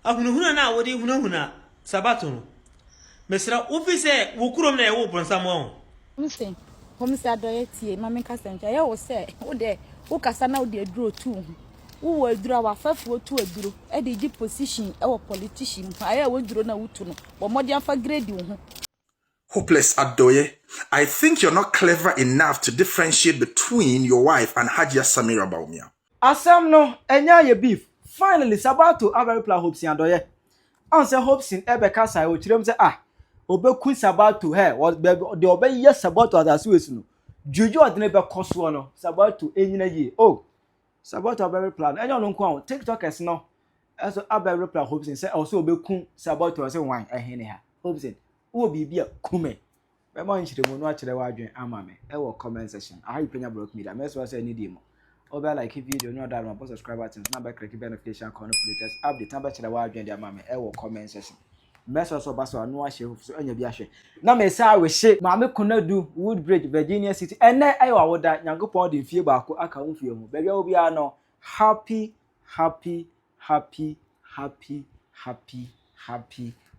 ahunahuna na wodi hunahuna Sabato no mesra ofise wokurom na ewo bronsamo Mse Hopeson Adorye tie mama kasa nja ye wo se wo de wo kasa na wo de aduro tu wo aduro wa fafuo tu aduro e de gi position e wo politician aye wo aduro na wutu no bo modi afa grade wo ho. Hopeson Adorye, I think you're not clever enough to differentiate between your wife and Hajia Samira Bawumia. Asam no enya ye beef. Finally Sabato very play Hopeson Adorye. Answer Hopeson ebe kasa o kirem say obeku Sabato the obe yes Sabato as we no. Juju odene be koso no Sabato enyina yi. Oh. Sabato very plan. Enya no nko TikTokers no. Eso very play Hopeson say also obeku Sabato say wan ehene ha. Hopeson wo bibia kume. Be ma nchiremu no akire wa adwen ama me. E wo comment section. I Penyah block media. Me so say need mo. Over like video no that one subscribe button na be click notification call no latest update na be chire wa adwen dia ma me e wo comment section. Message so baso anu ahye so anya bi ahye na me say awehye ma me konadu Woodbridge Virginia City ene ayo awoda nyankopon de fie baako aka wo fie mu bebia obi a no happy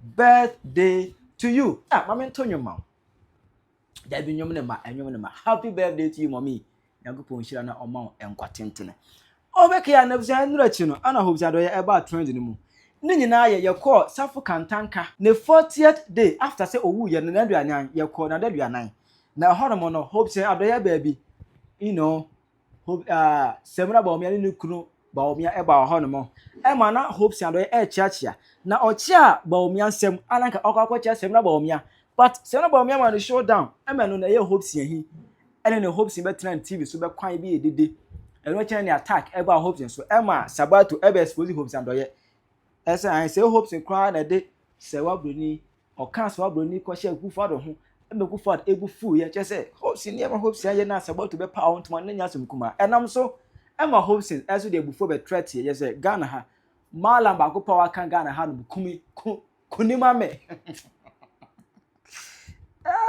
birthday to you. Ma me ntonyo ma da bi nyom ne ma happy birthday to you mommy. Nyankopon hira na oma enkwatentene obeke ya nabza nurachi no ana Hopeson Adorye eba trend ni mu ni nyina ye call safu kantanka ne 40th day after say owu ye na aduanan ye call na aduanan na horomo no Hopeson Adorye baby you know semra Bawumia ni kunu Bawumia eba horomo e ma na Hopeson Adorye chiachia na ochia Bawumia nsem ananka okwakwachia semra Bawumia but semra Bawumia ma no show down e ma no na ye Hopeson hi ene ne Hopeson be trend TV so be kwan bi edede eno chen ne attack eba Hopeson so ema Sabato ebe expose Hopeson Adorye ese an say Hopeson kwa na de se wabroni o kan se wabroni ko she Akufo-Addo ho eme Akufo-Addo ebufu ye che se Hopeson ne ema Hopeson ye na Sabato be pa on tuma ne nya som kuma enam so ema Hopeson eso de ebufu be threat ye se Ghana ha malam ba ko pa wa kan Ghana ha no kumi kunima me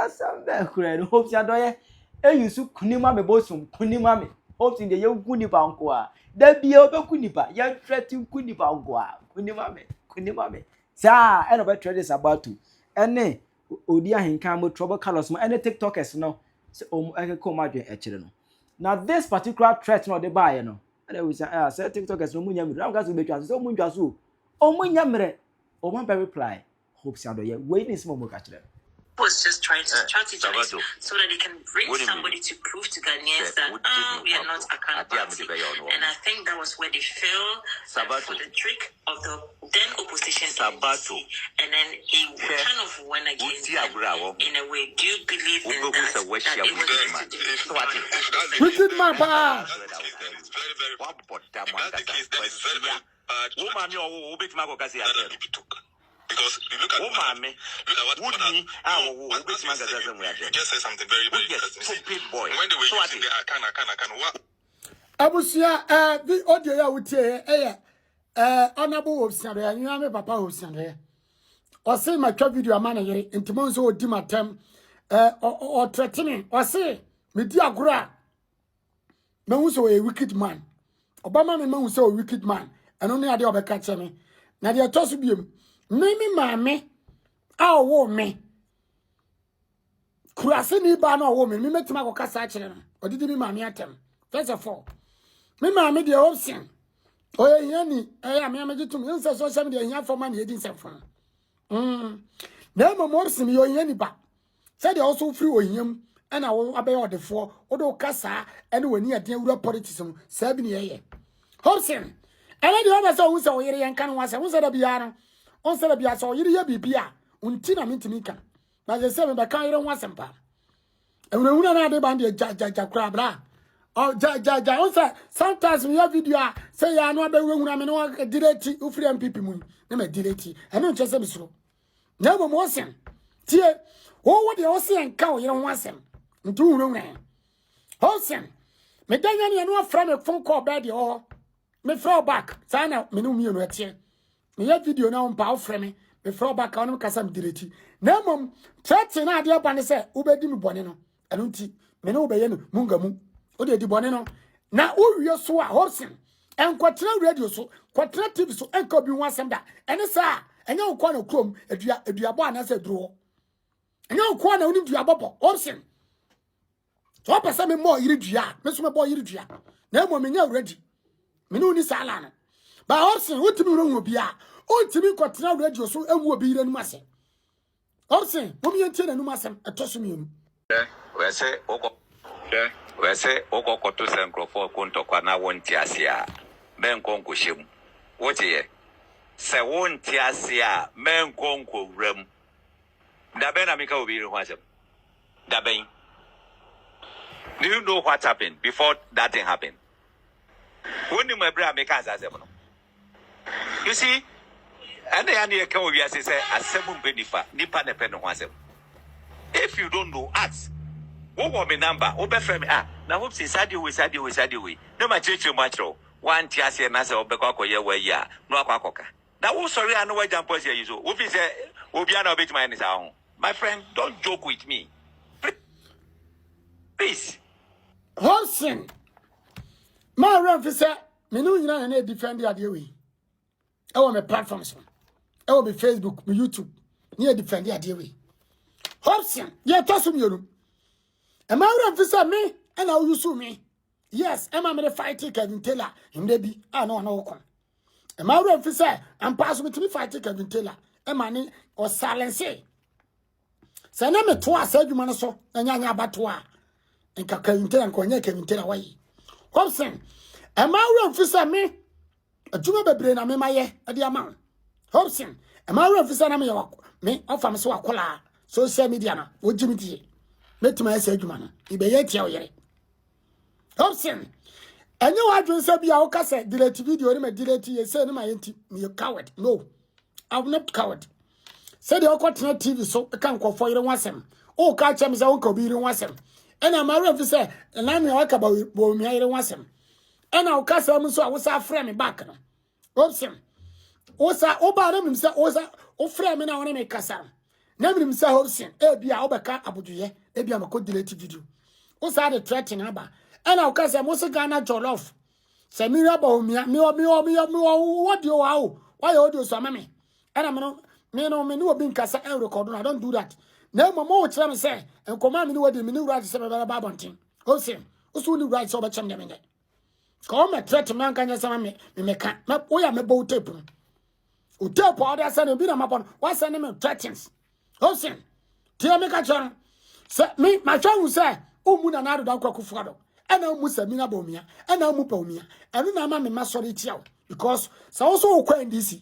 asambe kure no Hopeson Adorye eyusu kunima me bosum kunima me Hopeson de ye kunipa nko a da bia obekunipa ye threat kunipa nko a kunima me sa eno be threat Sabato ene odi ahenkan mo trouble colors mo ene TikTokers no se ekeko madwen e kire no now this particular threat no de baaye no ene we say TikTokers no munya mire am ga so betwa so munya so o munya mire o man be reply Hopeson Adorye we ni smo mo ka kire was just trying to strategize so that they can bring somebody to prove to Ghanaians that we are not a kind party. And I think that was where they fell for the trick of the then opposition Sabato. And then it kind of went against them in a way. Do you believe in that it was Wicked man, pa! It's very bad. Because if you look at what you just said something very interesting. When they were using the Akana, what? Abusia, the audio ya utie, honorable Hopeson Adorye, you know papa Hopeson Adorye. Or say my video manager in Timonzo Dimatem, or threatening, or say, Media Gra, Memuso a wicked man. Obama Memuso a wicked man, and only idea of a catcher me. Now they are tossing him. Mimi mame a wo me kurase ni ba na wo me metima ko kasa akire no odidi mi mame atem first of all mi mame de Hopeson oye yani me amejitum insa social media nya for man yedin sefon na mo Hopeson yo yani ba said they also free oyam ana wo abey odefo odo kasa ene wani aden wura politics mu sabi ne ye Hopeson ene de obasa wo se wo yere yan kan wasa wo se da biya no on se bia so yiri ya bibia unti na mintimi kan na je se me be kan yire ho asempa ewuna na de bande ja kra bra oh ja on se sometimes me video say ya no abewuna me no direct ufri MPP mu na me direct e no nche se bisoro na mo Hopeson tie wo de Hopeson kan yire ho asem ntu wuna Hopeson me danya ne no afra me phone call bed yo me throw back sana me no mi no etie me video na on pa ofre me throw back on kasa me direct na mom threaten na ade ba ne se ubedi mi bone no eno nti me no ubeye no mungamu o de di bone no na uwie so a Hopeson and quatrain radio so, quatrain TV so, and could be one sender. And it's and no corner chrome, if you are born as a draw. And no corner only to your bubble, Hobson. So, up a semi more iridia, Miss my boy iridia. No more me ready. Minuni salana. But Hobson, what to be wrong will be oh, to me quatrain radio so, and will be in massing. Hobson, what me and tell no massam, a tossum. We say, we say, Oko Kotu Sankro for Kuntokana won't tiasia, men conco shim. What ye? Say won't tiasia, men conco rem. Da Benamica will be watching. Da Ben. Do you know what happened before that thing happened? When you my brother make us as you see, and the idea can be as say a 7 benifa, nipa ne pen once. If you don't know, ask. What will be number? Obe frame now hope say sadi we. No my church matro. One tiasi and answer obeko ye we ya. No akwakoka. Now who sorry I know why jump here you so. Obi say obiana obet my is our. My friend, don't joke with me. Please. Hobson. My officer, me know you na defend the idea we. I want my platforms. I want my Facebook, my YouTube. Near defend the idea we. Hobson, yeah, toss me. Am I officer me and now you sue me? Yes, am I the fight Kevin Taylor? Him they be no come. Am I officer and pass me to me fight Kevin Taylor? Am I or silence? Say na me to asa adwuma so anya abatoa nka Kevin Taylor nkonya Kevin Taylor why. Hobson, am I officer me? Adwuma bebre na me maye ade ama. Hobson, am I officer na me offer me so akola social media na wojimi die. Metima ese adwuma no ibeye tia oyere. Hobson, enye wadwon se bia wo kase delete video ni me delete ye say no my enti me coward. No, I'm not coward. Say the okotena TV so kan kwofo yere wasem. O ka chem se won ko bi yere wasem. Ena ma refi say na me waka ba bo mi yere wasem. Ena o kase am so a wo sa frame me back no. Hobson, o sa o ba na me say o sa o frame me na wona me kasa. Na me say Hobson e bia obeka aboduye e bia mako delete video. O sa the threatening aba. Ena o kase mo se Ghana jollof. Se mi ra ba o mi what do you wow? Why you do so mama? Ena me no obi nkasa and record. I don't do that. Na mama o kira me say en koma me no wadi me no right say be ba bontin. Hobson, o so ni right so be chem dem nge. Come me threat man kan say me ka. Na o ya me bo tape. O tape order say no bi na mapon. Why say me threatens? Hobson, tia me ka chon. Say me ma chon say o mu na na do kwakufu ado. Ena mu say mi na bo mia. Ena mu pa omia. Enu na ma me ma sorry tia because say also kwa ndisi.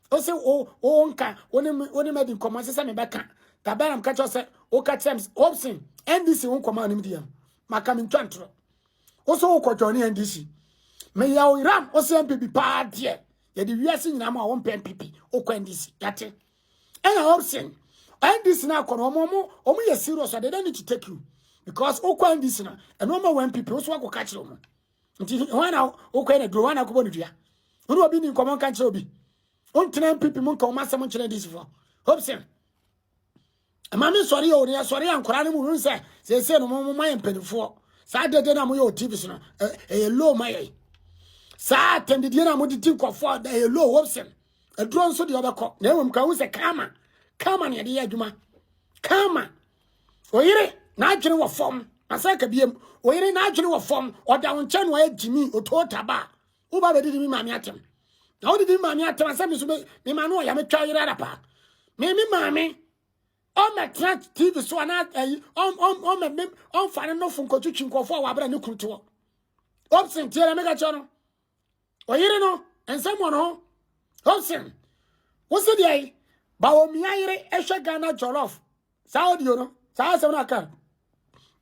O say o nka oni me din komo say me beka tabela am catch say o catch them Hobson NDC won komo anim diam maka me ntwantro o so o kwojoni NDC me ya o Iram o say MPP pa de ye di wiase nyina ma won MPP o kwa NDC yate and Hobson NDC na kono omo ye serious they don't need to take you because o kwa NDC na and no ma MPP o so akọ catch them nti wana o kwa na do wana ko bonu dua onu obi ni komo kan che obi on tena pipi mun ko masam nkyere dis for Hobson amame sori o ne sori ankora ne mu hu se no mo mayen penifo sa dede na mo yo TV so no e low maye sa tendidi na mo didi nkofo da e low Hobson e drone so de obekọ na enwem ka hu se kama ne de adwuma kama oyire na adwene wo fom asaka biem oyire na adwene wo fom oda won nche no agimi ototaba wo ba be didi mi mami atem. Now did you mammy at me me manu ya me try rapa. Me mammy. On my track TV so not on fan no from coaching for our new culture. Hobson, tell me got channel. Or you know, and someone home. Hobson. What's the day? Bao mi esha Ghana jollof. Saudi you know. Sa sa na kan.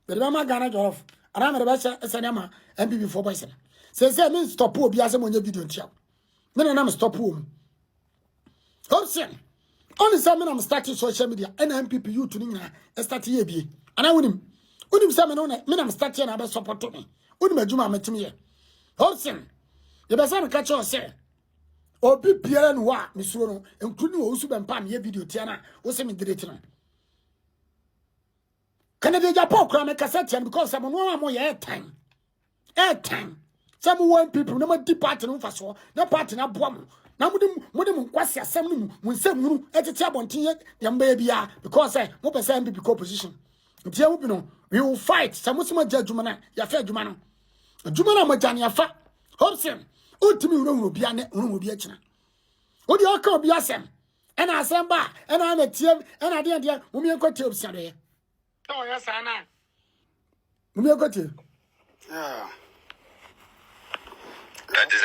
The mama Ghana jollof. And I'm the best cinema MPP 4 boys. Say me stop obi asem onye video ntia. No, I'm stop home. Hobson. Only some I'm starting social media and MPP you to Nina start here be. And I win him. Unim some on it, I'm starting about support to me. Unim a Juma met me. Hobson. The best I'm catch on say. Or be Pierre and Wa, Miss Rono, including also been Pam ye video Tiana, or semi director. Can I do Japan cram a cassette because I'm more air time? Air time. some one people no di party no fa so na party na boa mo na mo kwase asem no mu nsem hunu etete abonten ye mba bia because mo pese MPP co-opposition ntia wo bi no we will fight some suma judgment na ya fa adwuma no adwuma na magane ya fa Hopeson ultimi hunu bia ne hunu bia kina wo di aka obi asem ena asem ba ena na tiem ena de wo mi enkotie Hopeson Adorye oh yes ana wo mi enkotie yeah That is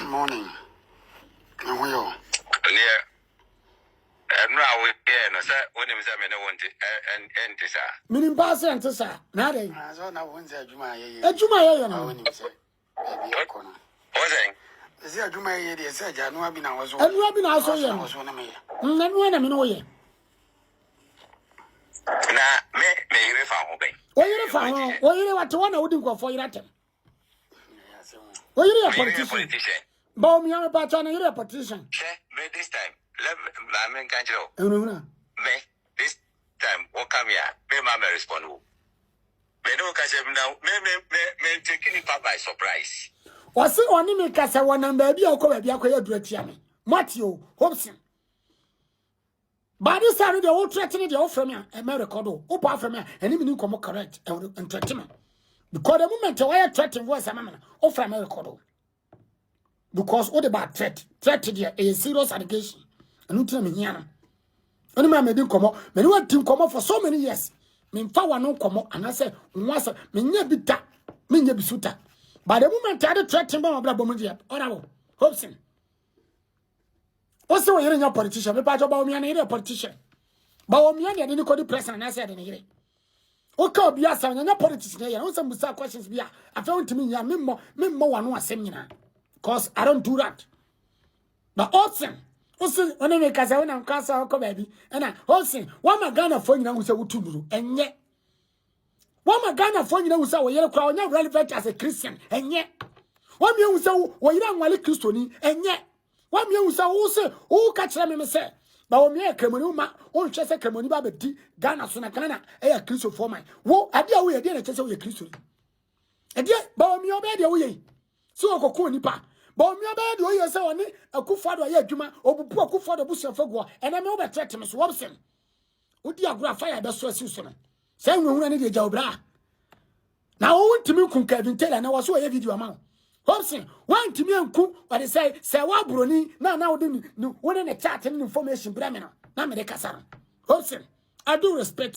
morning. And we all. near. And now we no sir, when him say me no want and this minim pass ent sa na dey I saw now when say Juma ye. adwuma ye no When him say, baby, I corner. What's saying? Is there Juma ye? They said, I know I've been was anu abi na so ye was one of me. anu na me no ye Na me hear fa ho ben. o yire fa ho o yire wate wona wodi nkofo yire atem o yire a politician ba o mi am pa cha na yire a politician Me this time. Let me can't you. enu na Me this time what come here? Me mama respond. Me no catch him now. Me taking it by surprise. o se oni mi kasa wona ba bia ko ba bia ko ya duratia me Matthew Hopeson Badi sanu de o threatening de o from ya e me record o pa from ya eni mi ni komo correct and threatening because the moment why threatening voice amana o from me record because all the bad threat there a serious allegation anu tina me hiana oni ma me din komo me ni wa tin komo for so many years me mfa wa no komo anase nwasa me nya bita me nya bisuta but the moment I threatening ba mabra bomu dia ora Hopeson What's the way you're a politician? Me pajo ba o mi ana a politician. Ba o mi ana ni ko di president na say de ne yire. O ka obi asa na politician ya. O say musa questions bia. I feel to me ya me mo wano asem nyina. Cause I don't do that. But Hopeson, o say one me kasa wona nkasa ko ba bi. Na Hopeson, wa magana fo nyina wo say wutuduru. Enye. Wa magana fo nyina wo say wo yere kwa onya relevant as a Christian. Enye. Wa mi wo say wo yere anwale Kristoni. Enye. Wa mi usa wo se wo ka kire me se ba wo mi ekramoni ma wo nhwe se kramoni ba bedi Ghana so na Ghana e ya Kristo for man wo ade a wo ye de na kire se wo ye Kristo ade ba wo mi oba de wo ye so okoko nipa ba wo mi oba de wo ye se oni akufado ye adwuma obubu akufado busu fago ena me wo be tete me so Hopeson wo di agura fire be so asi so no se nwehuna ne de ja obra na wo ntimi kun Kevin Taylor na wo so ye video ama Hopeson, one to me and cook, what they say, what brony, now didn't know what in a chat and information, Bramina, Namerica. Hopeson, I do respect.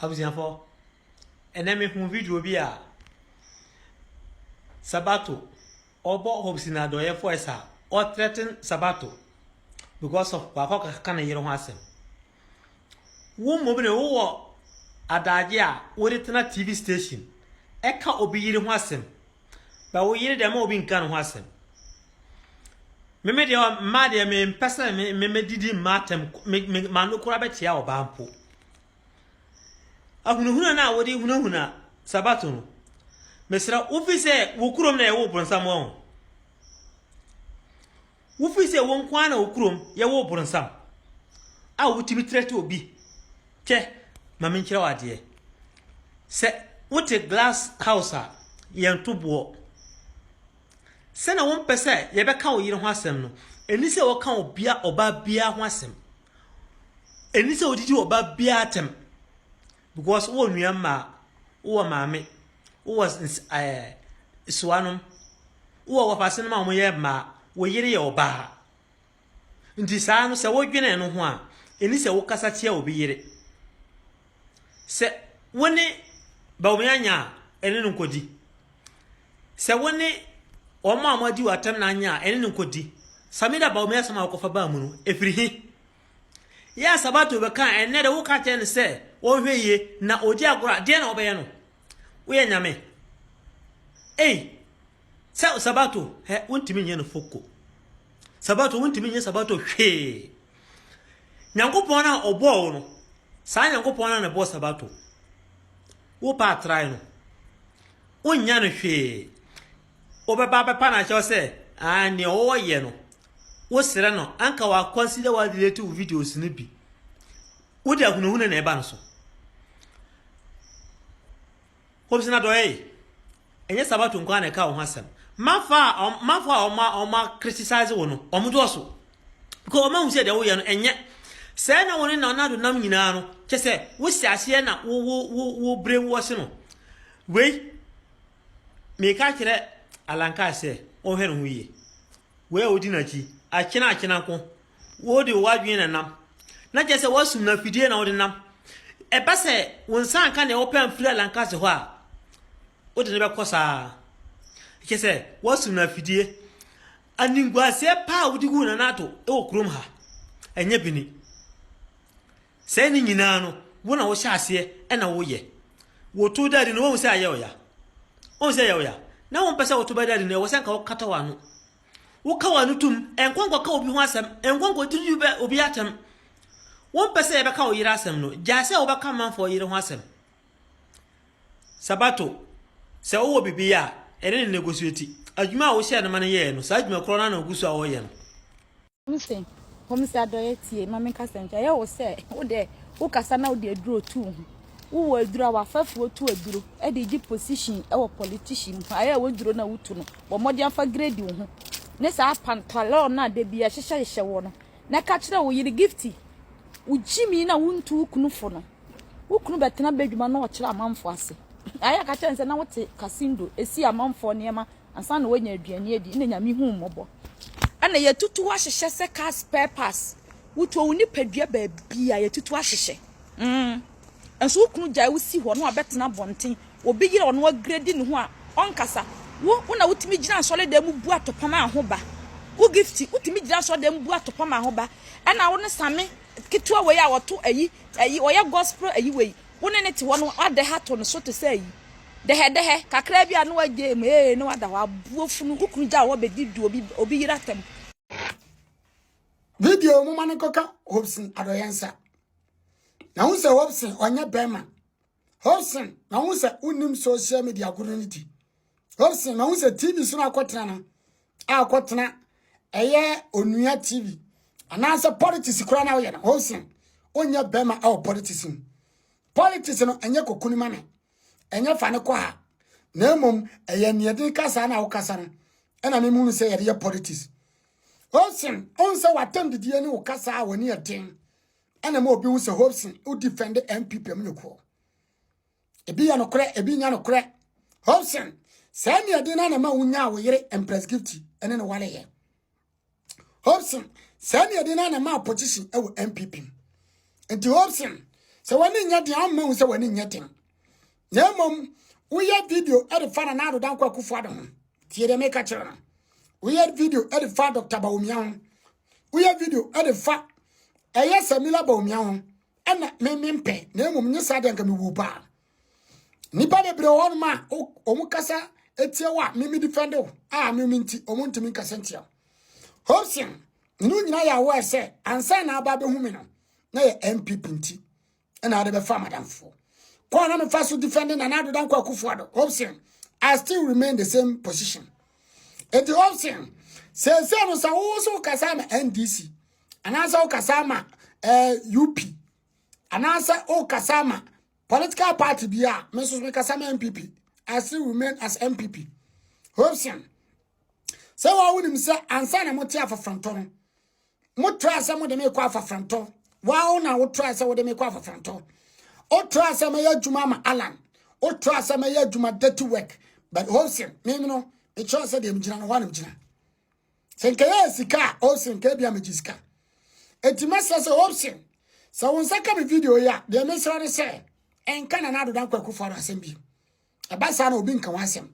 I was for and then me video be a Sabato or Hopeson Adorye for a or threaten Sabato because of Wahoka can you know him. One mobile or Adagea, what it in a TV station. Eka obi yiri ho asem ba wo yiri dem obi nkan ho asem me de ma de me pesa me didi matem me manu kura be tia oba mpo ahunuhuna na wo de hunahuna Sabato no mesra ofise wo kurom na ye wo bronsam won wo ofise wo nkwa na wo kurom ye wo bronsam a wo tibi trete obi che ma me nkira wade se what a glass house yantubo sena won pese ye be ka wo yire ho asem no eni se wo ka obia oba bia ho asem eni se odidi oba bia atem because wo nuama wo maame wo suanom wo wafase ma mo ye ma wo yire ye oba ndi saa no se wo dwene no ho a eni se wo kasa tia obi yire se woni ba o anya ene nkodi se woni o ma amadi watam na anya ene nkodi samida ba o me asama akofa ba mu no efirihi ya Sabato be kan ene de wo ka ten se wo hweye na oji agora de na obeye no wo ye nyame se Sabato he wontimi nye no foko Sabato wontimi nye Sabato hwe nyankopon na obo no sa nyankopon na bo Sabato wo pa try no onya no hwe obeba bepa na che se ani o ye no wo sere no anka wa consider wa delete videos ni bi wo dia hunuhunu na eba no so Hopeson Adorye enye Sabato nkwa na ka wo hasem mafa oma criticize wo no omudo so ko oma hu se de wo ye no enye se na woni na onado nam nyina no che se wo siase na wo brainwash no we me ka kire alanka se o hwe no huye we odi na chi akina ko wo de wadwen na nam na che se wasum na fidie na wo de nam e ba se won san ka na open free alanka se ho a wo de ne be kosa che se wasum na fidie aningwa se pa wo di gu na nato e wo krom ha enye bini se ni nyina no wo na wo hyase e na wo ye wo to dadi no wo se aye oya wo se aye oya na wo pese wo to dadi no wo se nka wo kata wa no wo ka wa no tum enkwankwa ka obi ho asem enkwankwa tiri be obi atem wo pese e be ka wo yira asem no ja se wo be ka manfo yire ho asem Sabato se wo bibi ya ene ne negotiate adwuma wo hye na man ye no sa adwuma kro na ogusu a wo ye no Hopeson Adorye tie mama kasem ja ye wo se wo de wo kasa na wo de aduro tu wo wo aduro wa fafuo tu aduro e de gi position e wo politician aye wo aduro na wutu no bo modi afa grade wo ho ne sa pantalo na de bia hyehye wo no na ka kire wo yiri gifti wo jimi na wuntu kunu fo no wo kunu betena badwuma na wo kire amanfo ase aye ka kire nse na wote kasindo esi amanfo ne ma ansa na wonya aduane adi ne nyame hu mmobo ana ye tutu wa hyehye se car spare parts wuto woni padua ba bia ye tutu wa hyehye enso ukunu jai wusi ho no abetena bonten obi yire ono grade ne ho a onkasa wo na wutimi gina sole da mu bu atopama ahoba wo gifti wutimi gina sole da mu bu atopama ahoba ana wo ne same kitwa we ya woto ayi oya gospel ayi we wo ne te wo no ade ha to no so to say dehe kakra bia no agye no wada wa buofunu ukunu ja wo bedi du obi yire atem video mu mane koka Hopeson Adorye nsa na hu se Hopeson onye bema Hopeson na hu se unim social media community Hopeson na hu se TV so na akotena na akotena eye onua TV anasa politics kura na wo na Hopeson onye bema o politics no enye kokuni mane enye fane kwa ha na mom eye niedin kasa na wo kasa no ena me mu se ye politics Hopeson onse watem didie ni wo kasa woni eden ena ma obi hu se Hopeson o defend MPP am nyoko ebi ya no kure ebi nya no kure Hopeson se ni eden na ma wunya wo yire empress gift ene no wale ye Hopeson se ni eden na ma opposition e wo MPP enti Hopeson se woni nya de am ma hu se woni nya den na mom wo ye video e de fa na ado dan kwa kufu ado ho tie de make a chere no we had video at fa Dr. Baumia. We had video at fa Samila Baumia. And mempe, name of Sada and Wuba. Nipa de Brown ma, Omukasa, Etiawa, Mimi defendo. Miminti, Omuntimika Sentia. Hopeson, Nunaya wa say, and sign our Babu Humino. Nay, MPP. And I have a farmer than for. Quanam fast defending another than Kwakufuado. Hopeson, I still remain the same position. Eti Hopeson se no sa wo so kasama NDC anasa o kasama UP anasa o kasama political party bia me so me kasama MPP I still remain as MPP Hopeson se wa wonim se ansa na mote afafranto mo try se mo de me kwa afafranto wa na wo try se wo de me kwa afafranto o try se me ya djuma ma Alan o try se me ya djuma dirty work but Hopeson me no it shows that them jina no one jina senkaya sika o senka bia majisika etimasa se Hopeson so won saka me video ya de me sra ne se enka na nado dan kwaku faro asem bi e ba sa na obi nka wasem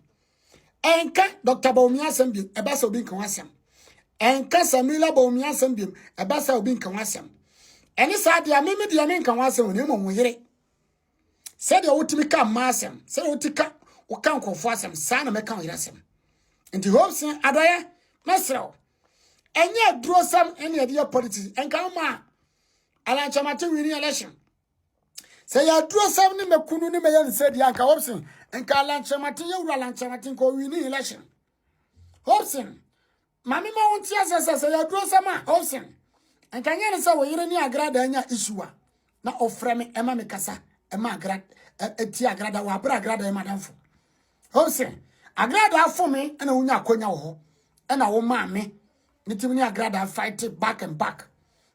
enka Dr. Baumia asem bi e ba sa obi nka wasem enka Samila Baumia asem bi e ba sa obi nka wasem eni sa de ameme de ame nka wasem ne mo yire se de wotimi ka masem se de wotika wo kan kofo asem sa na me kan yire asem nti Hopeson Adorye mesro enye duro sam ene de politics enka ma ala chamate wini election se ya duro sam ni mekunu ni meya nse dia anka Hopeson enka ala chamate ye wura ala chamate ko wini election Hopeson mami ma wonti asese se ya duro sam a Hopeson enka nya ne se wo yire ni agrada anya isuwa na ofreme ema me kasa ema agrada eti agrada wa bra agrada ema danfo Hopeson agrada for me and a unya konya ho and a woman me nitimi agrada fight it back and back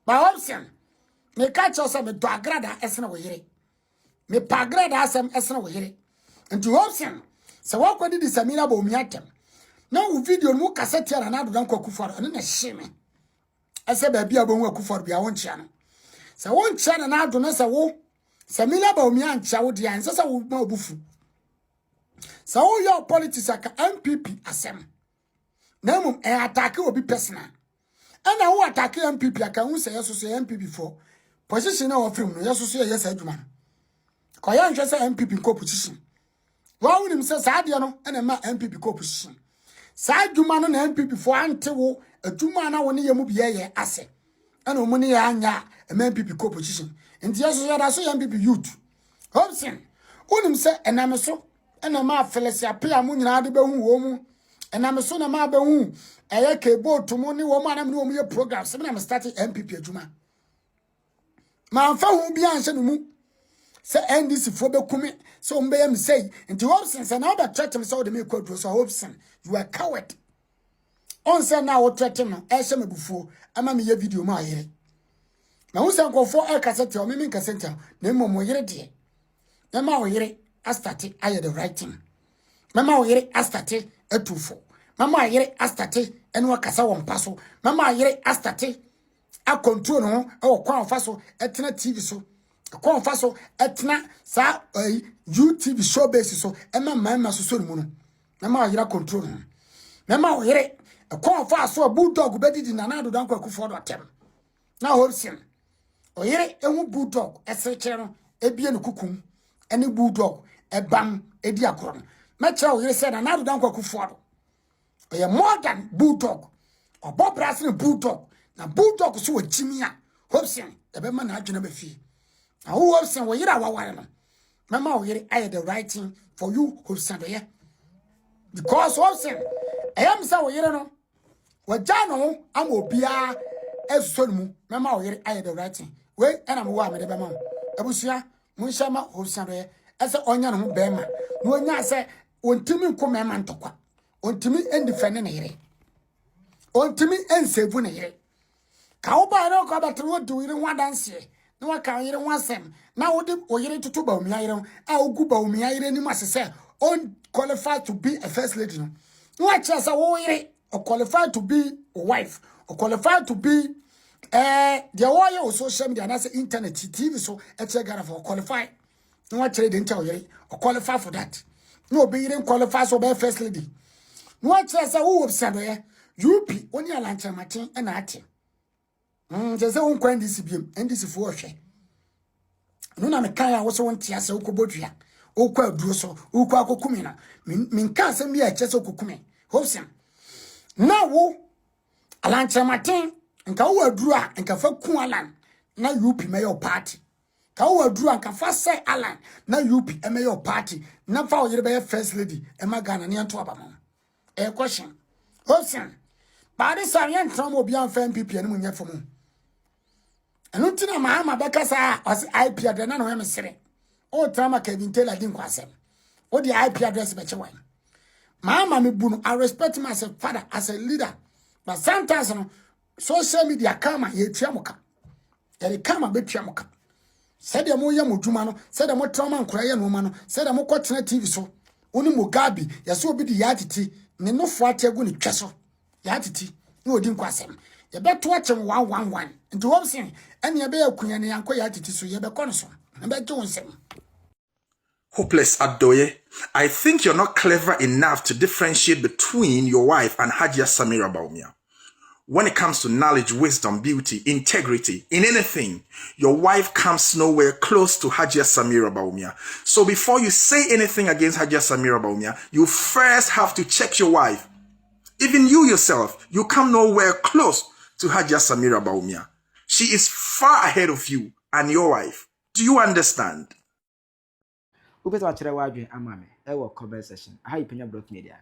by option me catch us me to agrada esna wo yire me pa agrada asem esna wo yire nti option se wo kwadi di samina ba omiatem na wo video mu cassette ya na do dan kwakufor ene na hye me ese ba bia bo hu akufor bia won chia no se won chia na do na se wo samina ba omia ncha wo dia nse se wo ma obufu se wo your politics aka MPP asem na mum e attack obi personal ana wo attack MPP aka hu se yeso so MPP for position na wo frame no yeso so yes adwuma ko ya nhwe se MPP ko position wa wunim se saade no ana ma MPP ko position saadwuma no na MPP for ante wo adwuma na wo ne yemu biye ye ase ana omu ne ya anya MPP ko position nti yeso so da so MPP youth Hopeson wunim se ename so ana ma felesia pe amu nyina de behu wo mu ename so na ma behu eye kebo tomo ni wo mu anam ni wo mu ye program se na me start MPP adwuma ma fa hu bia anse no mu se NDC fo be kumi so mbe yam say nti Hopeson se na oba threat me so de me kwadro so Hopeson you are coward on se na wo threat no e hye mebufuo ama me ye video ma ayere na hu se nkofo e kasete o me me kasete na mo yere de na ma wo yere astarte aye the right thing mama wo yere astarte atufo mama yere astarte ene wakasa wo mpaso mama yere astarte a control no e wo kwa faso etena TV so kwa faso etena sa YouTube show base so e mama so mu no mama yere control no mama wo yere kwa faso bulldog bedidi na na do dan kwa kufo do tem na Hopeson o yere ehu bulldog esrekere no ebie no kukum ene bulldog ebam edi akron mecha o yere se na do dan kwa kufo do oye more than bulldog obo brasne bulldog na bulldog so wajimia Hopeson ebe ma na adwena be fi na Hopeson wo yere awaware no mama wo yere aye the right thing for you Hopeson do ye because Hopeson ayam sa wo yere no wajano am obia esonu mu mama wo yere aye the right thing we ena mo wa me de be ma abusia mun shama Hopeson do ye ese onya no ho be ma no onya se ontimi nko mema ntokwa ontimi endifene ne yere ontimi ensevu ne yere ka wo ba no ko batro wo du yire ho adanse na wa ka yire ho asem na wo de o yire tutu ba omi yire a ogu ba omi yire ni masese on qualified to be a first lady no wa chesa wo yire o qualified to be a wife o qualified to be the warrior o social media na say internet TV so e che gara for qualified no wa chere de nta o yire o qualify for that no be yire qualify so be first lady no wa chesa wo Hopeson do ye UP oni alanche matin e na ate jese won kwan disi biem ndisi fo hwe no na me kan ya wo so won tia se ukobodua ukwa aduro so ukwa akokumi na min kan se mi a chese okokumi Hopeson na wo alanche matin nka wo aduro a nka fa ku alan na UP me your party ka wo aduro nka fa se alan na UP me your party na fa wo yire be first lady e magana ne anto abamo e question Hopeson Bari Sarian Tramo Bian Fan PP and Munya for me. And Untina Mahama Becasa as IP address, no emissary. All Trama Kevin Taylor didn't quasem. Or the IP address better one. Mama me bunu, I respect myself, father, as a leader. But sometimes social media kama ye triamoka. Yeri kama be triamoka. Said the moya mujumano, said the mo trauma and cry no mano, said the mo quatina TV so. Uni Mugabi, yaso be the yatiti, no fwate guni cheso. Yatiti no din kwasem ye beto achem 111 nti Hopeson ene ye be akunya ne yanko yatiti so ye be kono so na be jo nsem. Hopeless Adorye, I think you're not clever enough to differentiate between your wife and Hajia Samira Bawumia. When it comes to knowledge, wisdom, beauty, integrity, in anything, your wife comes nowhere close to Hajia Samira Bawumia. So before you say anything against Hajia Samira Bawumia, you first have to check your wife. Even you yourself, you come nowhere close to Hajia Samira Bawumia. She is far ahead of you and your wife. Do you understand? Upeto achire wadwe amame. Ewo comment section. Aha Penyah Media.